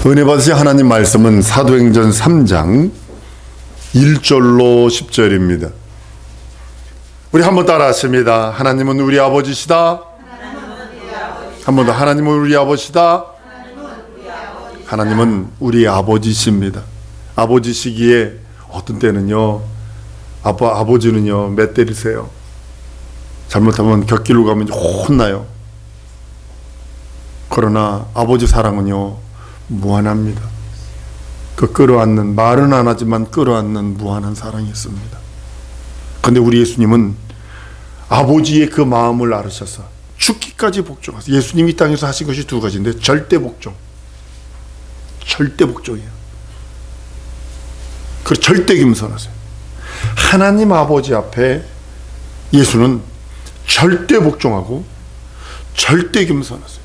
은혜 받으신 하나님 말씀은 사도행전 3장 1절로 10절입니다. 우리 한번 따라 하십니다. 하나님은 우리 아버지시다. 한 번 더. 하나님은 우리 아버지시다. 하나님은 우리 아버지십니다. 아버지시기에 어떤 때는요, 아버지는요 몇 때리세요. 잘못하면 곁길로 가면 혼나요. 그러나 아버지 사랑은요 무한합니다. 그 끌어안는, 말은 안 하지만 끌어안는 무한한 사랑이 있습니다. 그런데 우리 예수님은 아버지의 그 마음을 알으셔서 죽기까지 복종하세요. 예수님이 이 땅에서 하신 것이 두 가지인데 절대 복종, 절대 복종이에요. 그리고 절대 겸손하세요. 하나님 아버지 앞에 예수는 절대 복종하고 절대 겸손하세요.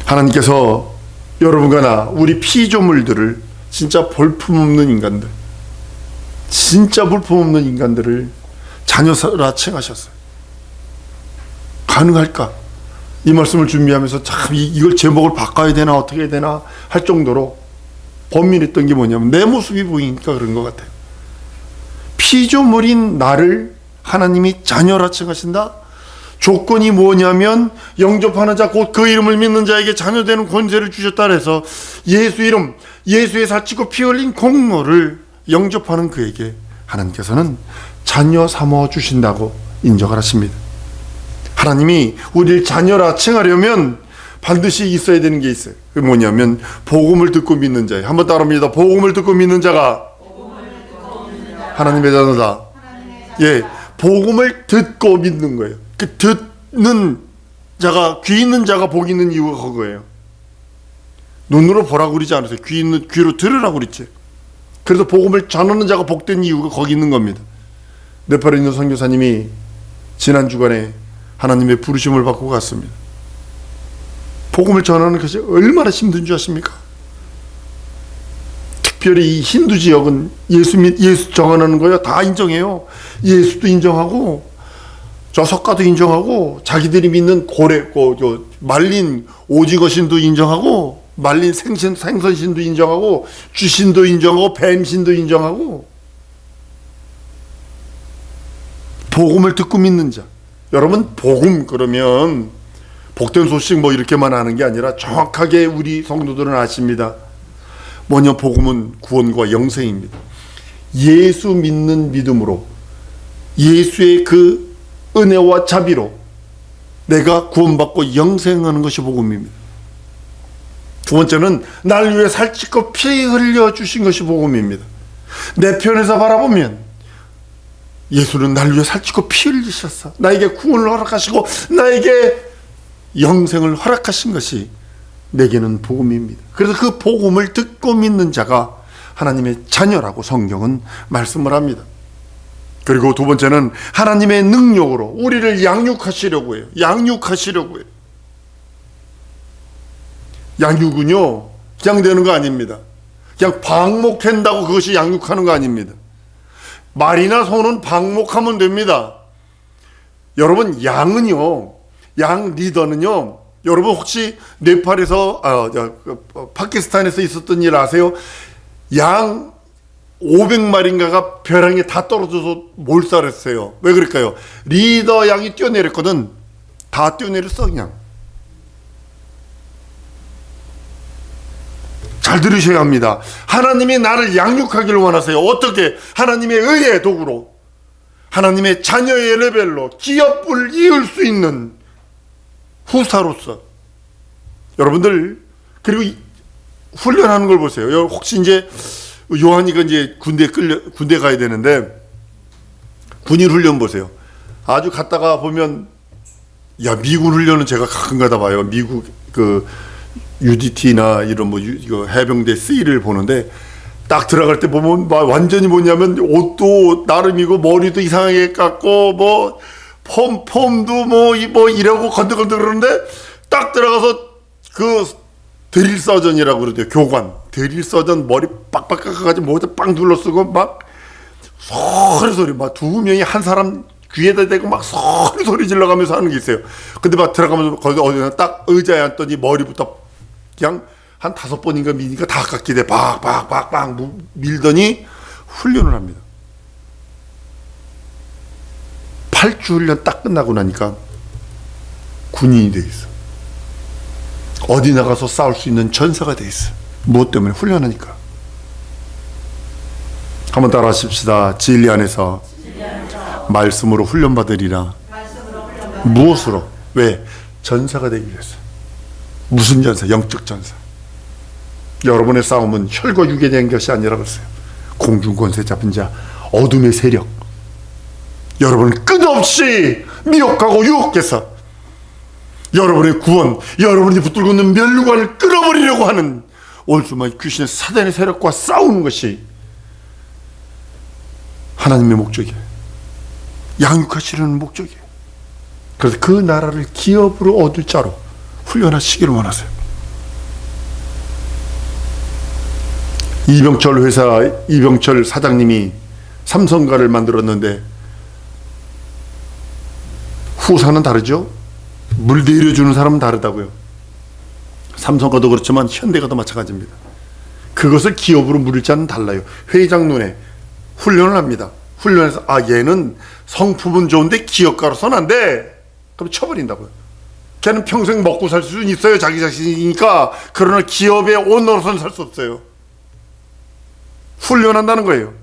하나님께서 여러분과 나, 우리 피조물들을, 진짜 볼품없는 인간들, 진짜 볼품없는 인간들을 자녀라 칭하셨어요. 가능할까? 이 말씀을 준비하면서 참 이걸 제목을 바꿔야 되나 어떻게 해야 되나 할 정도로 고민했던 게 뭐냐면 내 모습이 보이니까 그런 것 같아요. 피조물인 나를 하나님이 자녀라 칭하신다? 조건이 뭐냐면 영접하는 자, 곧 그 이름을 믿는 자에게 자녀되는 권세를 주셨다 해서 예수 이름, 예수의 살찌고 피 흘린 공로를 영접하는 그에게 하나님께서는 자녀 삼아 주신다고 인정을 하십니다. 하나님이 우리를 자녀라 칭하려면 반드시 있어야 되는 게 있어요. 그게 뭐냐면 복음을 듣고 믿는 자예요. 한번 따라합니다. 복음을 듣고 믿는 자가 하나님의 자녀다. 예, 복음을 듣고 믿는 거예요. 그 듣는 자가, 귀 있는 자가 복 있는 이유가 그거예요. 눈으로 보라고 그러지 않으세요. 귀로 들으라고 그랬지. 그래서 복음을 전하는 자가 복된 이유가 거기 있는 겁니다. 네팔에 있는 선교사님이 지난 주간에 하나님의 부르심을 받고 갔습니다. 복음을 전하는 것이 얼마나 힘든 줄 아십니까? 특별히 이 힌두 지역은 예수 정하는 거요 다 인정해요. 예수도 인정하고 저 석가도 인정하고 자기들이 믿는 말린 오징어 신도 인정하고 말린 생선신도 인정하고 쥐신도 인정하고 뱀신도 인정하고 복음을 듣고 믿는 자. 여러분, 복음 그러면 복된 소식 뭐 이렇게만 아는 게 아니라 정확하게 우리 성도들은 아십니다. 뭐냐, 복음은 구원과 영생입니다. 예수 믿는 믿음으로 예수의 그 은혜와 자비로 내가 구원받고 영생하는 것이 복음입니다. 두 번째는 날 위해 살찌고 피 흘려주신 것이 복음입니다. 내 편에서 바라보면 예수는 날 위해 살찌고 피 흘리셨어. 나에게 구원을 허락하시고 나에게 영생을 허락하신 것이 내게는 복음입니다. 그래서 그 복음을 듣고 믿는 자가 하나님의 자녀라고 성경은 말씀을 합니다. 그리고 두 번째는 하나님의 능력으로 우리를 양육하시려고 해요. 양육하시려고 해요. 양육은요 그냥 되는 거 아닙니다. 그냥 방목한다고 그것이 양육하는 거 아닙니다. 말이나 소는 방목하면 됩니다. 여러분, 양은요, 양 리더는요, 여러분 혹시 네팔에서 파키스탄에서 있었던 일 아세요? 양 500마리인가가 벼랑에 다 떨어져서 몰살했어요. 왜 그럴까요? 리더 양이 뛰어내렸거든. 다 뛰어내렸어. 그냥 잘 들으셔야 합니다. 하나님이 나를 양육하기를 원하세요. 어떻게? 하나님의 의의 도구로, 하나님의 자녀의 레벨로 기업을 이을 수 있는 후사로서. 여러분들, 그리고 훈련하는 걸 보세요. 혹시 이제 요한이가 이제 군대 가야 되는데 군인 훈련 보세요. 아주 갔다가 보면, 야, 미군 훈련은 제가 가끔 가다 봐요. 미국 그 UDT나 이런 이거 해병대 C를 보는데 딱 들어갈 때 보면 완전히 뭐냐면 옷도 나름이고 머리도 이상하게 깎고 뭐 폼도 뭐 이러고 건들건들 그러는데 딱 들어가서 그 드릴 서전이라고 그러대요. 교관 드릴 서전 머리 빡빡 깎아가지고 모두 빵 둘러쓰고 막 소리 막 두 명이 한 사람 귀에다 대고 막 소리 질러가면서 하는 게 있어요. 근데 막 들어가면서 거기 어디나 딱 의자에 앉더니 머리부터 그냥 한 5번인가 미니까 다 깎이대. 박박박박 밀더니 훈련을 합니다. 8주 훈련 딱 끝나고 나니까 군인이 돼 있어. 어디 나가서 싸울 수 있는 전사가 돼 있어. 무엇 때문에? 훈련하니까. 한번 따라 하십시다. 진리 안에서 말씀으로 훈련받으리라. 무엇으로? 왜? 전사가 되기 위해서. 무슨 전사? 영적 전사. 여러분의 싸움은 혈과 육에 대한 것이 아니라 그랬어요. 공중 권세 잡은 자, 어둠의 세력. 여러분은 끝없이 미혹하고 유혹해서 여러분의 구원, 여러분이 붙들고 있는 멸류관을 끊어버리려고 하는 원수마귀 귀신의 사단의 세력과 싸우는 것이 하나님의 목적이에요. 양육하시려는 목적이에요. 그래서 그 나라를 기업으로 얻을 자로 훈련하시기를 원하세요. 이병철 회사 이병철 사장님이 삼성가를 만들었는데 후사는 다르죠? 물 내려주는 사람은 다르다고요. 삼성가도 그렇지만 현대가도 마찬가지입니다. 그것을 기업으로 물을 자는 달라요. 회장 눈에 훈련을 합니다. 훈련해서 얘는 성품은 좋은데 기업가로서는 안 돼. 그럼 쳐버린다고요. 걔는 평생 먹고 살 수는 있어요. 자기 자신이니까. 그러나 기업의 오너로서는 살 수 없어요. 훈련한다는 거예요.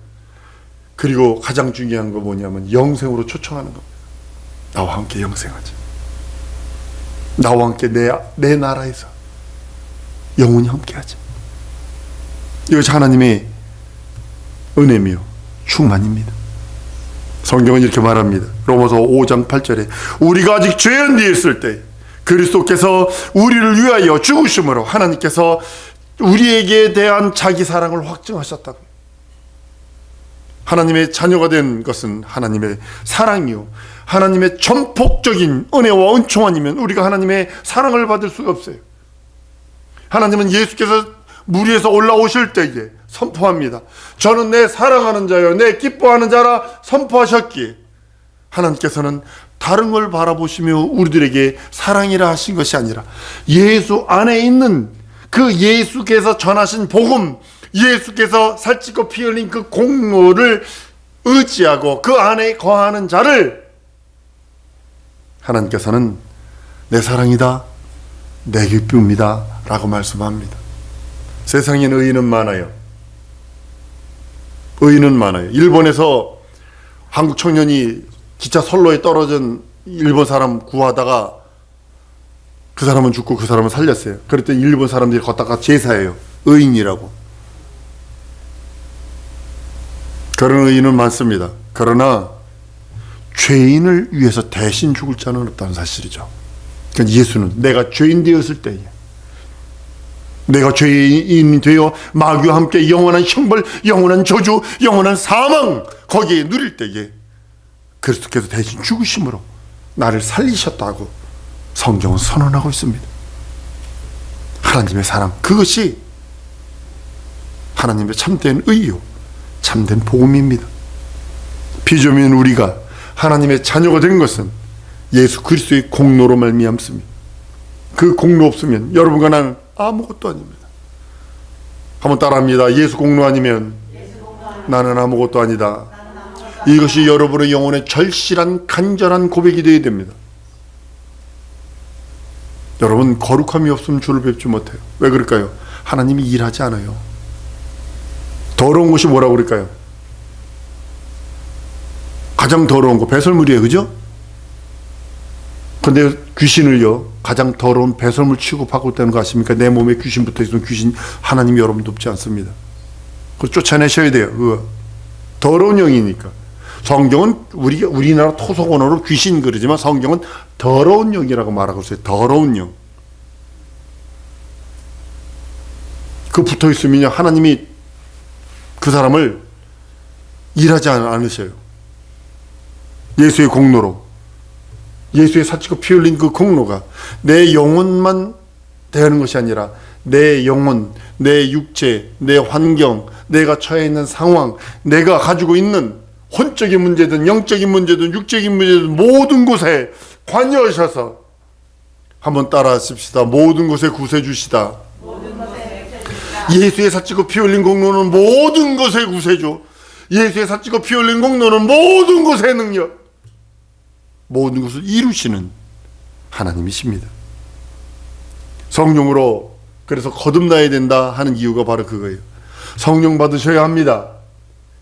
그리고 가장 중요한 거 뭐냐면 영생으로 초청하는 겁니다. 나와 함께 영생하자. 나와 함께 내 나라에서 영원히 함께하자. 이것이 하나님의 은혜며 충만입니다. 성경은 이렇게 말합니다. 로마서 5장 8절에 우리가 아직 죄인 뒤에 있을 때 그리스도께서 우리를 위하여 죽으심으로 하나님께서 우리에게 대한 자기 사랑을 확증하셨다고. 하나님의 자녀가 된 것은 하나님의 사랑이요, 하나님의 전폭적인 은혜와 은총 아니면 우리가 하나님의 사랑을 받을 수가 없어요. 하나님은 예수께서 물 위에서 올라오실 때에 선포합니다. 저는 내 사랑하는 자요, 내 기뻐하는 자라 선포하셨기에 하나님께서는 다른 걸 바라보시며 우리들에게 사랑이라 하신 것이 아니라 예수 안에 있는 그 예수께서 전하신 복음, 예수께서 살찌고 피 흘린 그 공로를 의지하고 그 안에 거하는 자를 하나님께서는 내 사랑이다, 내 기쁨이다 라고 말씀합니다. 세상에는 의인은 많아요. 의인은 많아요. 일본에서 한국 청년이 기차 선로에 떨어진 일본 사람 구하다가 그 사람은 죽고 그 사람은 살렸어요. 그랬더니 일본 사람들이 걷다가 제사해요. 의인이라고. 그런 의인은 많습니다. 그러나 죄인을 위해서 대신 죽을 자는 없다는 사실이죠. 그러니까 예수는 내가 죄인 되었을 때에, 내가 죄인이 되어 마귀와 함께 영원한 형벌, 영원한 저주, 영원한 사망 거기에 누릴 때에 그리스도께서 대신 죽으심으로 나를 살리셨다고 성경은 선언하고 있습니다. 하나님의 사랑, 그것이 하나님의 참된 의요, 참된 복음입니다. 비조민 우리가 하나님의 자녀가 된 것은 예수 그리스도의 공로로 말미암습니다. 그 공로 없으면 여러분과 나는 아무것도 아닙니다. 한번 따라합니다. 예수 공로 아니면 나는 아무것도 아니다. 이것이 여러분의 영혼의 절실한 간절한 고백이 되어야 됩니다. 여러분, 거룩함이 없으면 주를 뵙지 못해요. 왜 그럴까요? 하나님이 일하지 않아요. 더러운 것이 뭐라고 그럴까요? 가장 더러운 거 배설물이에요. 그죠? 근데 귀신을요, 가장 더러운 배설물 취급하고 있다는 거 아십니까? 내 몸에 귀신 붙어 있으면 귀신, 하나님이 여러분 돕지 않습니다. 그거 쫓아내셔야 돼요. 그거 더러운 영이니까. 성경은 우리나라 토속 언어로 귀신 그러지만 성경은 더러운 영이라고 말하고 있어요. 더러운 영. 그 붙어 있으면 하나님이 그 사람을 일하지 않으셔요. 예수의 공로로, 예수의 사치고 피 흘린 그 공로가 내 영혼만 대하는 것이 아니라 내 영혼, 내 육체, 내 환경, 내가 처해 있는 상황, 내가 가지고 있는 혼적인 문제든 영적인 문제든 육적인 문제든 모든 곳에 관여하셔서 한번 따라 하십시다. 모든 곳에 구세주시다. 예수의 살찌고 피 흘린 공로는 모든 것의 구세주, 예수의 살찌고 피 흘린 공로는 모든 것의 능력, 모든 것을 이루시는 하나님이십니다. 성령으로 그래서 거듭나야 된다 하는 이유가 바로 그거예요. 성령 받으셔야 합니다.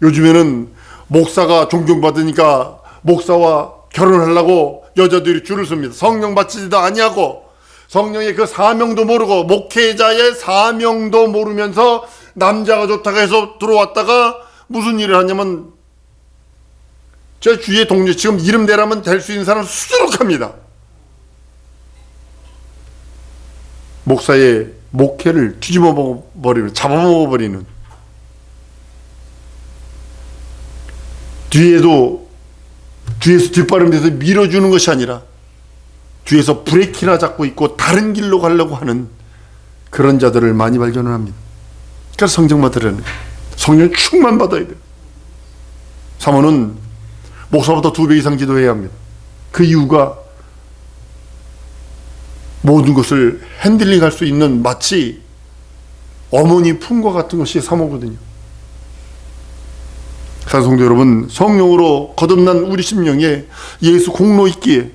요즘에는 목사가 존경받으니까 목사와 결혼하려고 여자들이 줄을 섭니다. 성령 받지도 아니하고 성령의 그 사명도 모르고 목회자의 사명도 모르면서 남자가 좋다고 해서 들어왔다가 무슨 일을 하냐면 제 주위의 동료, 지금 이름 대라면 될 수 있는 사람 수두룩합니다. 목사의 목회를 뒤집어 버리는, 잡아먹어 버리는, 뒤에서 뒷발음돼서 밀어주는 것이 아니라 뒤에서 브레이크나 잡고 있고 다른 길로 가려고 하는 그런 자들을 많이 발견을 합니다. 그래서 성령 받으려는 거예요. 성령 충만 받아야 돼요. 사모는 목사보다 2배 이상 기도해야 합니다. 그 이유가 모든 것을 핸들링할 수 있는 마치 어머니 품과 같은 것이 사모거든요. 사성도 여러분, 성령으로 거듭난 우리 심령에 예수 공로 있기에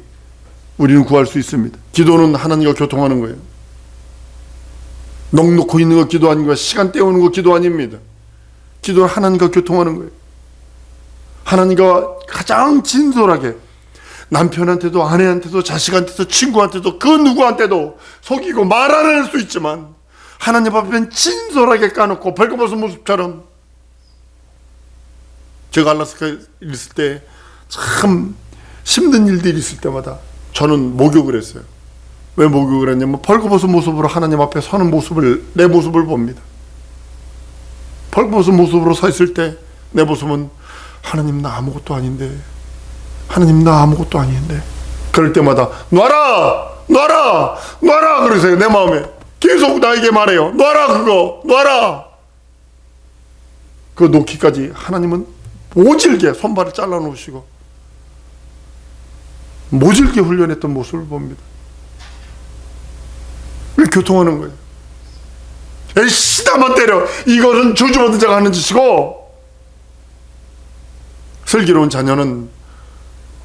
우리는 구할 수 있습니다. 기도는 하나님과 교통하는 거예요. 넉넉히 있는 거 기도 아닌 거예요. 시간 때우는 거 기도 아닙니다. 기도는 하나님과 교통하는 거예요. 하나님과 가장 진솔하게, 남편한테도 아내한테도 자식한테도 친구한테도 그 누구한테도 속이고 말 안 할 수 있지만 하나님 앞에는 진솔하게 까놓고 벌거벗은 모습처럼. 제가 알라스카에 있을 때 참 힘든 일들이 있을 때마다 저는 목욕을 했어요. 왜 목욕을 했냐면 벌거벗은 모습으로 하나님 앞에 서는 모습을, 내 모습을 봅니다. 벌거벗은 모습으로 서 있을 때 내 모습은 하나님 나 아무것도 아닌데, 하나님 나 아무것도 아닌데, 그럴 때마다 놔라 놔라 놔라 그러세요. 내 마음에 계속 나에게 말해요. 놔라, 그거 놔라. 그 놓기까지 하나님은 모질게 손발을 잘라 놓으시고 모질게 훈련했던 모습을 봅니다. 왜 교통하는 거예요? 에이씨, 나만 때려. 이거는 저주받은 자가 하는 짓이고. 슬기로운 자녀는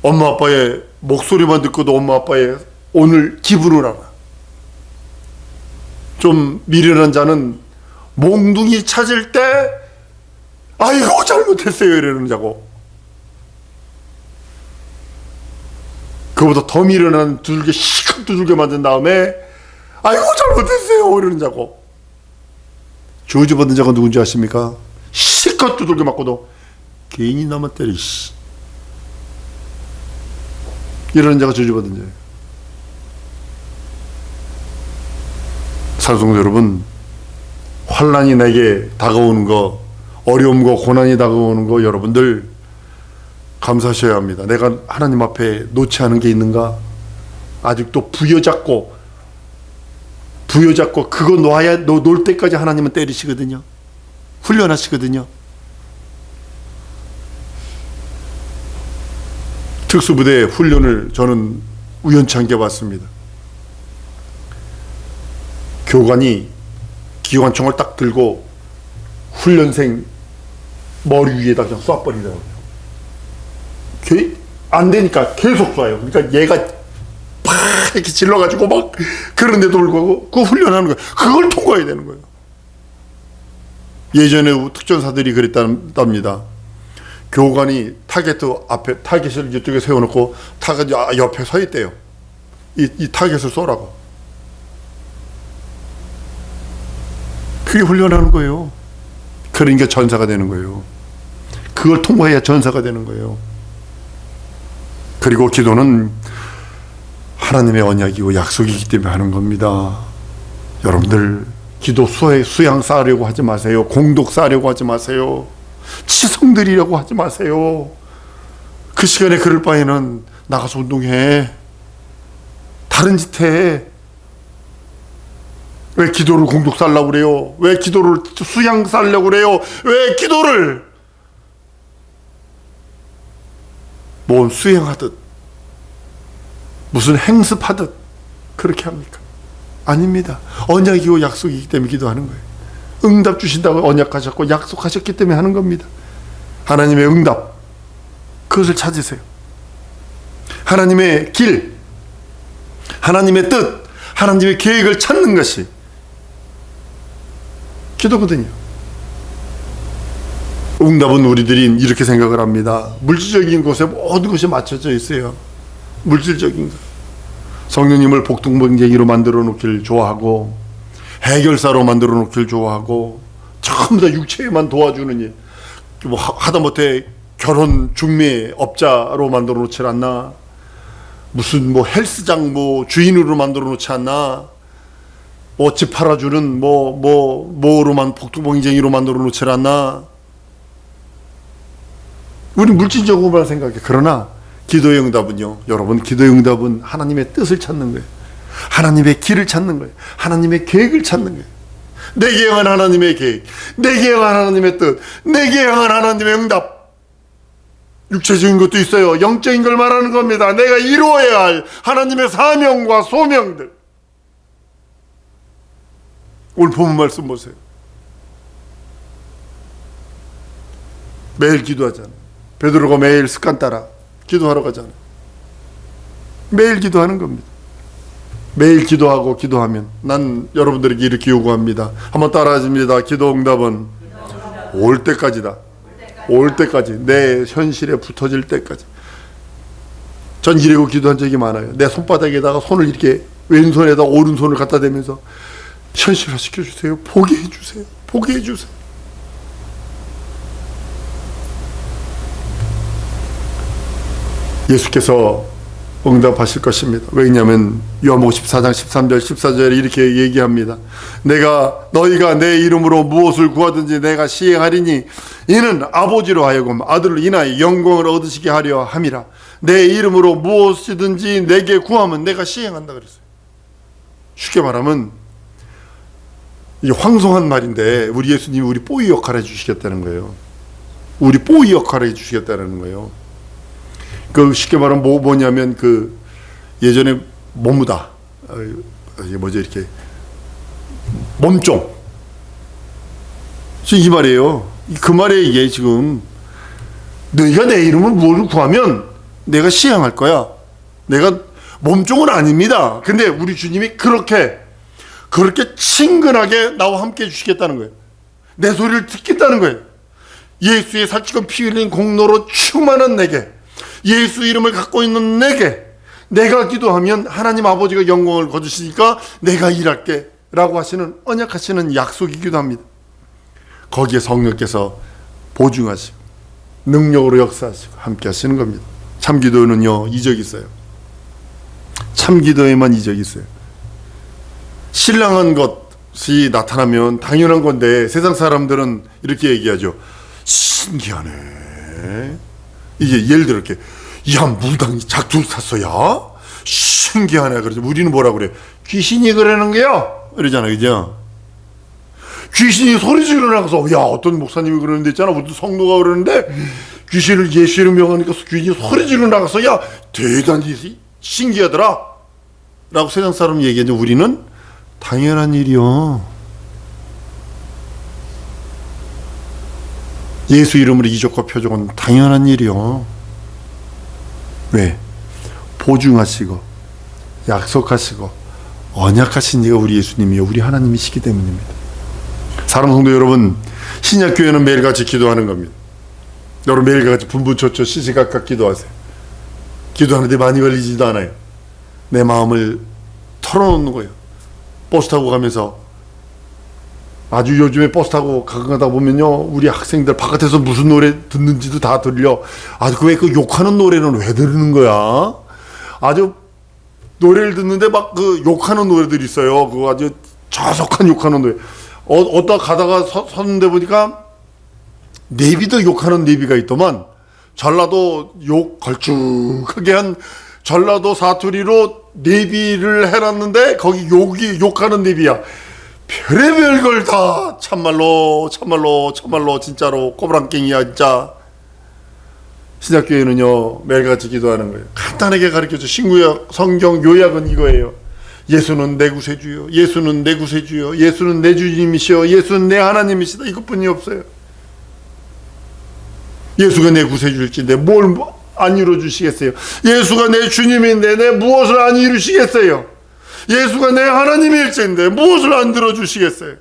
엄마 아빠의 목소리만 듣고도 엄마 아빠의 오늘 기분을 알아. 좀 미련한 자는 몽둥이 찾을 때 아이고 잘못했어요 이러는 자고, 그보다 더 미련한 두들겨 시컷 두들겨 맞은 다음에 아이고 잘못했어요 이러는 자고, 저주받은 자가 누군지 아십니까? 시컷 두들겨 맞고도 괜히 나만 때려 이러는 자가 저주받은 자예요. 사랑하는 여러분, 환난이 내게 다가오는 거, 어려움과 고난이 다가오는 거 여러분들 감사하셔야 합니다. 내가 하나님 앞에 놓지 않은 게 있는가? 아직도 부여잡고 그거 놓을 때까지 하나님은 때리시거든요. 훈련하시거든요. 특수부대 훈련을 저는 우연치 않게 봤습니다. 교관이 기관총을 딱 들고 훈련생 머리 위에다 그냥 쏴버리더라고요. 안 되니까 계속 쏴요. 그러니까 얘가 팍 이렇게 질러가지고 막 그런데도 불구하고 그 훈련하는 거예요. 그걸 통과해야 되는 거예요. 예전에 특전사들이 그랬답니다. 교관이 타겟 앞에 타겟을 이쪽에 세워놓고 타겟 옆에 서 있대요. 이 타겟을 쏘라고. 그게 훈련하는 거예요. 그러니까 전사가 되는 거예요. 그걸 통과해야 전사가 되는 거예요. 그리고 기도는 하나님의 언약이고 약속이기 때문에 하는 겁니다. 여러분들 기도 수양 쌓으려고 하지 마세요. 공덕 쌓으려고 하지 마세요. 치성 드리려고 하지 마세요. 그 시간에 그럴 바에는 나가서 운동해. 다른 짓 해. 왜 기도를 공덕 쌓으려고 그래요? 왜 기도를 수양 쌓으려고 그래요? 왜 기도를 뭐 수행하듯 무슨 행습하듯 그렇게 합니까? 아닙니다. 언약이고 약속이기 때문에 기도하는 거예요. 응답 주신다고 언약하셨고 약속하셨기 때문에 하는 겁니다. 하나님의 응답, 그것을 찾으세요. 하나님의 길, 하나님의 뜻, 하나님의 계획을 찾는 것이 기도거든요. 응답은 우리들이 이렇게 생각을 합니다. 물질적인 곳에 모든 것이 맞춰져 있어요. 물질적인 것. 성령님을 복둥번개기로 만들어 놓기를 좋아하고, 해결사로 만들어 놓기를 좋아하고, 전부 다 육체에만 도와주는 일, 뭐 하다못해 결혼 중매업자로 만들어 놓지 않나, 무슨 뭐 헬스장 뭐 주인으로 만들어 놓지 않나, 뭐 집 팔아주는 뭐로만 복둥번개기로 만들어 놓지 않나. 우리 물질적으로만 생각해. 그러나 기도의 응답은요, 여러분, 기도의 응답은 하나님의 뜻을 찾는 거예요. 하나님의 길을 찾는 거예요. 하나님의 계획을 찾는 거예요. 내게 향한 하나님의 계획, 내게 향한 하나님의 뜻, 내게 향한 하나님의 응답. 육체적인 것도 있어요. 영적인 걸 말하는 겁니다. 내가 이루어야 할 하나님의 사명과 소명들. 오늘 본문 말씀 보세요. 매일 기도하잖아요. 베드로가 매일 습관 따라 기도하러 가잖아요. 매일 기도하는 겁니다. 매일 기도하고 기도하면, 난 여러분들에게 이렇게 요구합니다. 한번 따라하십니다. 기도 응답은 올 때까지다. 올 때까지, 내 현실에 붙어질 때까지. 전 이러고 기도한 적이 많아요. 내 손바닥에다가 손을 이렇게 왼손에다 오른손을 갖다 대면서 현실화 시켜주세요. 보게 해주세요. 보게 해주세요. 예수께서 응답하실 것입니다. 왜냐하면 요한복음 14장 13절 14절에 이렇게 얘기합니다. 너희가 내 이름으로 무엇을 구하든지 내가 시행하리니 이는 아버지로 하여금 아들로 인하여 영광을 얻으시게 하려 함이라. 내 이름으로 무엇이든지 내게 구하면 내가 시행한다 그랬어요. 쉽게 말하면 이게 황송한 말인데, 우리 예수님이 우리 뽀이 역할을 해주시겠다는 거예요. 우리 뽀이 역할을 해주시겠다는 거예요. 그 쉽게 말하면 뭐냐면, 그 예전에 뭐무다, 이게 뭐죠, 이렇게 몸종, 이 말이에요. 그 말에 이게 지금 너희가 내 이름을 뭘 구하면 내가 시행할 거야. 내가 몸종은 아닙니다. 근데 우리 주님이 그렇게 친근하게 나와 함께 해주시겠다는 거예요. 내 소리를 듣겠다는 거예요. 예수의 살찌고 피 흘린 공로로 충만한 내게, 예수 이름을 갖고 있는 내게, 내가 기도하면 하나님 아버지가 영광을 거두시니까 내가 일할게 라고 하시는, 언약하시는 약속이기도 합니다. 거기에 성령께서 보증하시고 능력으로 역사하시고 함께 하시는 겁니다. 참 기도는요, 이적이 있어요. 참 기도에만 이적이 있어요. 신랑한 것이 나타나면 당연한 건데, 세상 사람들은 이렇게 얘기하죠. 신기하네. 이게 예를 들어 이렇게, 야, 무당이 작두를 탔어야? 신기하네. 그러죠. 우리는 뭐라 그래? 귀신이 그러는 거야? 이러잖아, 그죠? 귀신이 소리 지르면서, 야, 어떤 목사님이 그러는 데 있잖아. 어떤 성도가 그러는데, 귀신을 예수 이름 명하니까 귀신이 소리 지르 나가서, 야, 대단히 신기하더라 라고 세상 사람이 얘기하는데, 우리는 당연한 일이요. 예수 이름으로 이적과 표적은 당연한 일이요. 왜? 보증하시고 약속하시고 언약하신 이가 우리 예수님이요, 우리 하나님이시기 때문입니다. 사랑하는 성도 여러분, 신약교회는 매일같이 기도하는 겁니다. 여러분 매일같이 분분초초 시시각각 기도하세요. 기도하는데 많이 걸리지도 않아요. 내 마음을 털어놓는 거예요. 버스 타고 가면서, 아주 요즘에 버스 타고 가다 보면요, 우리 학생들 바깥에서 무슨 노래 듣는지도 다 들려. 아주 그 욕하는 노래는 왜 들으는 거야? 아주 노래를 듣는데 막 그 욕하는 노래들이 있어요. 그거 아주 저속한 욕하는 노래. 어디다 가다가 섰는데 보니까 내비도 욕하는 내비가 있더만, 전라도 욕 걸쭉하게 한 전라도 사투리로 내비를 해놨는데 거기 욕하는 내비야. 별의별 걸 다 참말로 진짜로 꼬부랑깽이야 진짜. 신약교회는요 매일같이 기도하는 거예요. 간단하게 가르쳐줘. 신구약 성경 요약은 이거예요. 예수는 내 구세주요, 예수는 내 구세주요, 예수는 내 주님이시여, 예수는 내 하나님이시다, 이것뿐이 없어요. 예수가 내 구세주일진데 뭘 안 이루어주시겠어요? 예수가 내 주님인데 내 무엇을 안 이루시겠어요? 예수가 내 하나님일진데 무엇을 안 들어주시겠어요?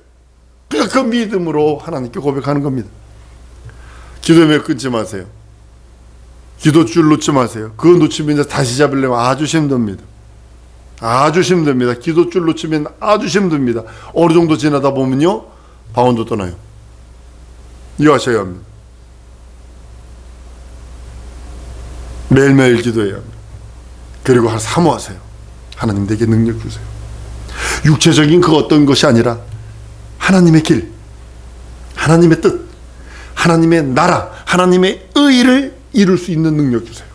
그러니까 그 믿음으로 하나님께 고백하는 겁니다. 기도에 끊지 마세요. 기도줄 놓지 마세요. 그거 놓치면 이제 다시 잡으려면 아주 힘듭니다. 아주 힘듭니다. 기도줄 놓치면 아주 힘듭니다. 어느 정도 지나다 보면요, 방언도 떠나요. 이거 하셔야 합니다. 매일매일 기도해야 합니다. 그리고 사모하세요. 하나님 내게 능력 주세요. 육체적인 그 어떤 것이 아니라 하나님의 길, 하나님의 뜻, 하나님의 나라, 하나님의 의를 이룰 수 있는 능력 주세요.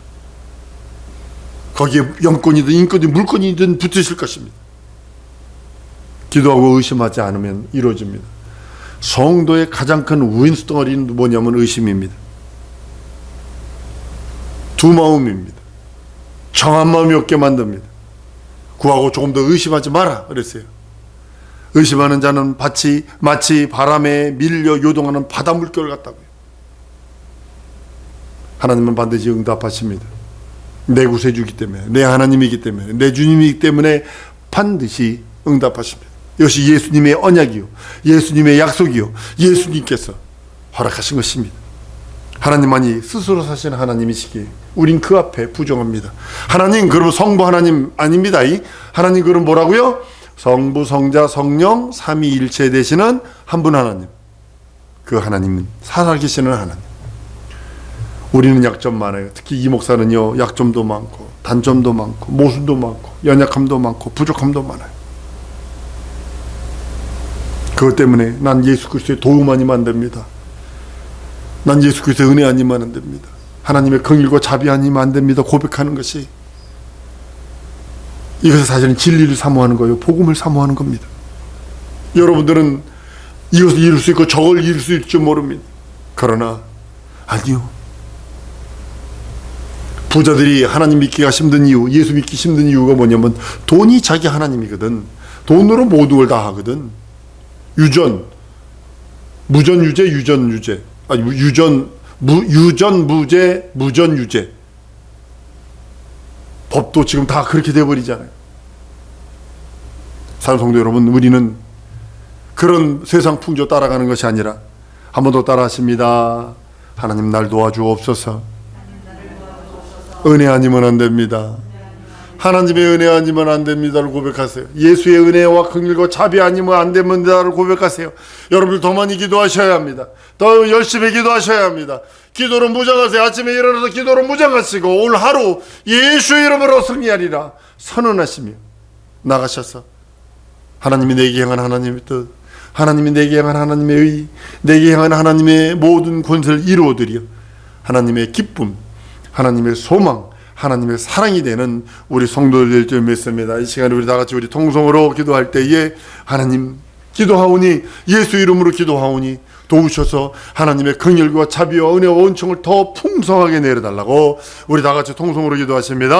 거기에 영권이든 인권이든 물권이든 붙으실 것입니다. 기도하고 의심하지 않으면 이루어집니다. 성도의 가장 큰 우인수덩어리는 뭐냐면 의심입니다. 두 마음입니다. 정한 마음이 없게 만듭니다. 구하고 조금 더 의심하지 마라 그랬어요. 의심하는 자는 마치 바람에 밀려 요동하는 바다 물결 같다고요. 하나님은 반드시 응답하십니다. 내 구세주이기 때문에, 내 하나님이기 때문에, 내 주님이기 때문에 반드시 응답하십니다. 이것이 예수님의 언약이요, 예수님의 약속이요, 예수님께서 허락하신 것입니다. 하나님만이 스스로 사시는 하나님이시기에 우린 그 앞에 부정합니다. 하나님 그럼 성부 하나님 아닙니다. 하나님 그럼 뭐라고요? 성부, 성자, 성령 삼위일체 되시는 한 분 하나님. 그 하나님은 살아계시는 하나님. 우리는 약점 많아요. 특히 이 목사는요, 약점도 많고 단점도 많고 모순도 많고 연약함도 많고 부족함도 많아요. 그것 때문에 난 예수 그리스도의 도움 아니면 안 됩니다. 난 예수 그리스도의 은혜 아니면 안 됩니다. 하나님의 긍휼과 자비 아니면 안 됩니다. 고백하는 것이, 이것은 사실은 진리를 사모하는 거예요. 복음을 사모하는 겁니다. 여러분들은 이것을 이룰 수 있고 저걸 이룰 수 있을지 모릅니다. 그러나 아니요, 부자들이 하나님 믿기가 힘든 이유, 예수 믿기 힘든 이유가 뭐냐면 돈이 자기 하나님이거든. 돈으로 모든 걸 다 하거든. 유전 무제, 무전 유제. 법도 지금 다 그렇게 돼버리잖아요. 사랑하는 성도 여러분, 우리는 그런 세상 풍조 따라가는 것이 아니라 한 번 더 따라하십니다. 하나님 날 도와주옵소서. 은혜 아니면 안 됩니다. 하나님의 은혜 아니면 안 됩니다를 고백하세요. 예수의 은혜와 긍휼과 자비 아니면 안 됩니다를 고백하세요. 여러분들 더 많이 기도하셔야 합니다. 더 열심히 기도하셔야 합니다. 기도로 무장하세요. 아침에 일어나서 기도로 무장하시고 오늘 하루 예수의 이름으로 승리하리라 선언하시며 나가셔서 하나님이 내게 향한 하나님의 뜻, 하나님이 내게 향한 하나님의 의, 내게 향한 하나님의 모든 권세를 이루어드려 하나님의 기쁨, 하나님의 소망, 하나님의 사랑이 되는 우리 성도들 될 줄 믿습니다. 이 시간에 우리 다 같이 우리 통성으로 기도할 때에 하나님 기도하오니, 예수 이름으로 기도하오니 도우셔서 하나님의 긍휼과 자비와 은혜와 원총을 더 풍성하게 내려달라고 우리 다 같이 통성으로 기도하십니다.